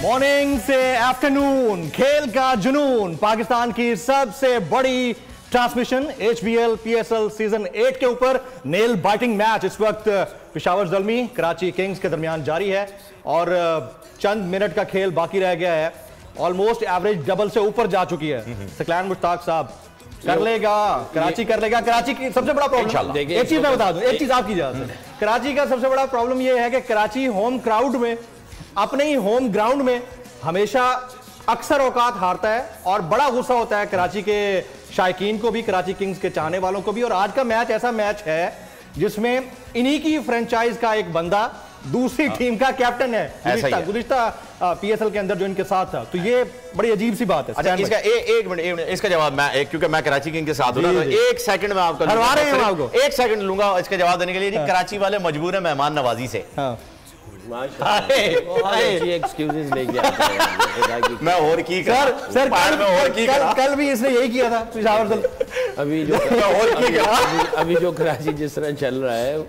Morning से afternoon, खेल का जुनून, पाकिस्तान की सबसे बड़ी ट्रांसमिशन HBL PSL सीजन 8 के ऊपर नेल बाइटिंग मैच इस वक्त पेशावर ज़ल्मी कराची किंग्स के दरमियान जारी है और चंद मिनट का खेल बाकी रह गया है। ऑलमोस्ट एवरेज डबल से ऊपर जा चुकी है। सकलान मुश्ताक साहब कर लेगा, कराची कर लेगा। कराची की सबसे बड़ा प्रॉब्लम, एक चीज मैं बता दूं, एक चीज आपकी इजाजत से, कराची का सबसे बड़ा प्रॉब्लम यह है कि कराची होम क्राउड में, अपने ही होम ग्राउंड में हमेशा अक्सर औकात हारता है और बड़ा गुस्सा होता है कराची के शायकीन को भी, कराची किंग्स के चाहने वालों को भी। और आज का मैच ऐसा मैच है जिसमें इन्हीं की फ्रेंचाइज का एक बंदा दूसरी टीम का कैप्टन है, गुज़िश्ता PSL के अंदर जो इनके साथ था। तो ये बड़ी अजीब सी बात है। अच्छा, इसका एक मिनट इसका जवाब मैं, क्योंकि मैं कराची किंग के साथ हूं ना, तो एक सेकंड में आपको हरवा रहे हैं, आपको एक सेकंड लूंगा इसका जवाब देने के लिए। कराची वाले मजबूर है मेहमान नवाजी से। एक्सक्यूजेस लेके आते हैं। मैं और की सर कल भी इसने यही किया था पेशावर। अभी जो कराची जिस तरह चल रहा है,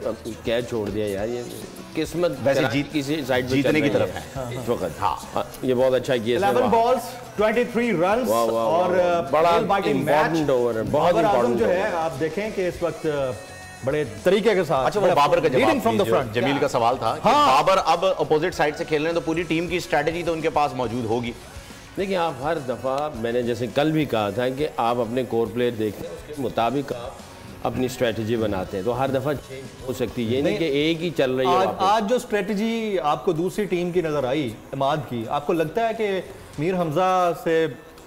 क्या छोड़ दिया यार, ये किस्मत वैसे जीत किसी साइड जीतने की तरफ है इस वक्त। हाँ, ये बहुत अच्छा किया। 11 बॉल्स 23 रन्स और बड़ा इम्पोर्टेंट ओवर, बहुत इम्पोर्टेंट जो है। आप देखें कि इस वक्त बड़े तरीके के साथ। अच्छा, वो बाबर का जवाब फ्रॉम द फ्रंट, जमील का सवाल था कि बाबर अब अपोजिट साइड से खेल रहे हैं तो पूरी टीम की स्ट्रेटेजी तो उनके पास मौजूद होगी। देखिए, आप हर दफ़ा, मैंने जैसे कल भी कहा था कि आप अपने कोर प्लेयर देखते हैं, उसके मुताबिक आप अपनी स्ट्रेटजी बनाते हैं, तो हर दफ़ा चेंज हो सकती है। ये नहीं कि एक ही चल रही है। आज जो स्ट्रेटजी आपको दूसरी टीम की नजर आई इमाद की, आपको लगता है कि मीर हमजा से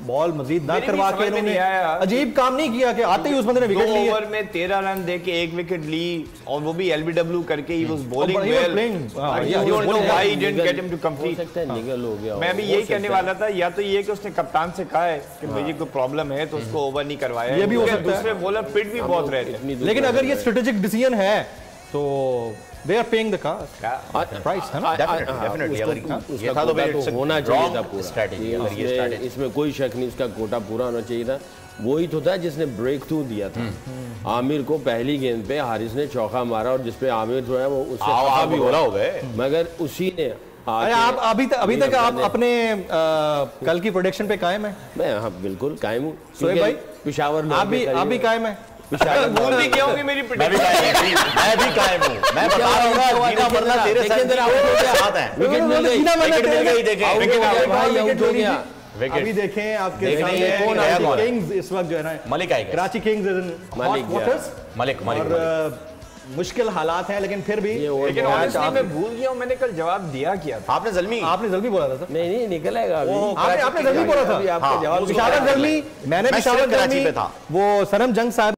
बॉल मजीद ना करवा के इन्होंने अजीब काम नहीं किया कि आते ही उस बंदे ने विकेट ली? ओवर में 13 रन देके एक विकेट ली और वो भी LBW करके। He was bowling well, I don't know why he didn't get him to complete. निकल हो गया। मैं भी यही कहने वाला था, या तो ये कि उसने कप्तान से कहा है कि मुझे कोई प्रॉब्लम है तो उसको ओवर नहीं करवाया। ये भी हो सकता है। दूसरे बॉलर पिट भी बहुत रहे थे। लेकिन अगर ये स्ट्रेटेजिक डिसीजन है तो they are paying the price, है ना? डेफिनेटली अगर ये था तो होना चाहिए था पूरा स्ट्रेटजी। इसमें कोई शक नहीं, उसका कोटा पूरा होना चाहिए था। वही तो था जिसने ब्रेक थ्रू दिया था आमिर को। पहली गेंद पे हारिस ने चौका मारा और जिसपे आमिर जो है वो उससे भी हो गए, मगर उसी ने। अरे आप अभी तक आप अपने कल की प्रोडिक्शन पे कायम है? मैं हाँ बिल्कुल कायम हूँ। सोहेब भाई पेशावर आप भी कायम है? भूल भी क्या होगी मेरी मैं भी कायम हूँ। मैं बता रहा हूँ जीना मरना तेरे साथ है। विकेट मिल गई, देखें अभी देखें आपके सामने किंग्स इस वक्त जो है ना, मलिक आएगा, कराची किंग्स मलिक और मुश्किल हालात हैं, लेकिन फिर भी। लेकिन ऑनेस्टली मैं भूल गया हूँ मैंने कल जवाब दिया क्या था। आपने जल्मी बोला था सर। नहीं निकलेगा। आपने जल्मी बोला था। आपका जवाब पेशावर ज़ल्मी, मैंने पेशावर ज़ल्मी, वो सनम जंग साहब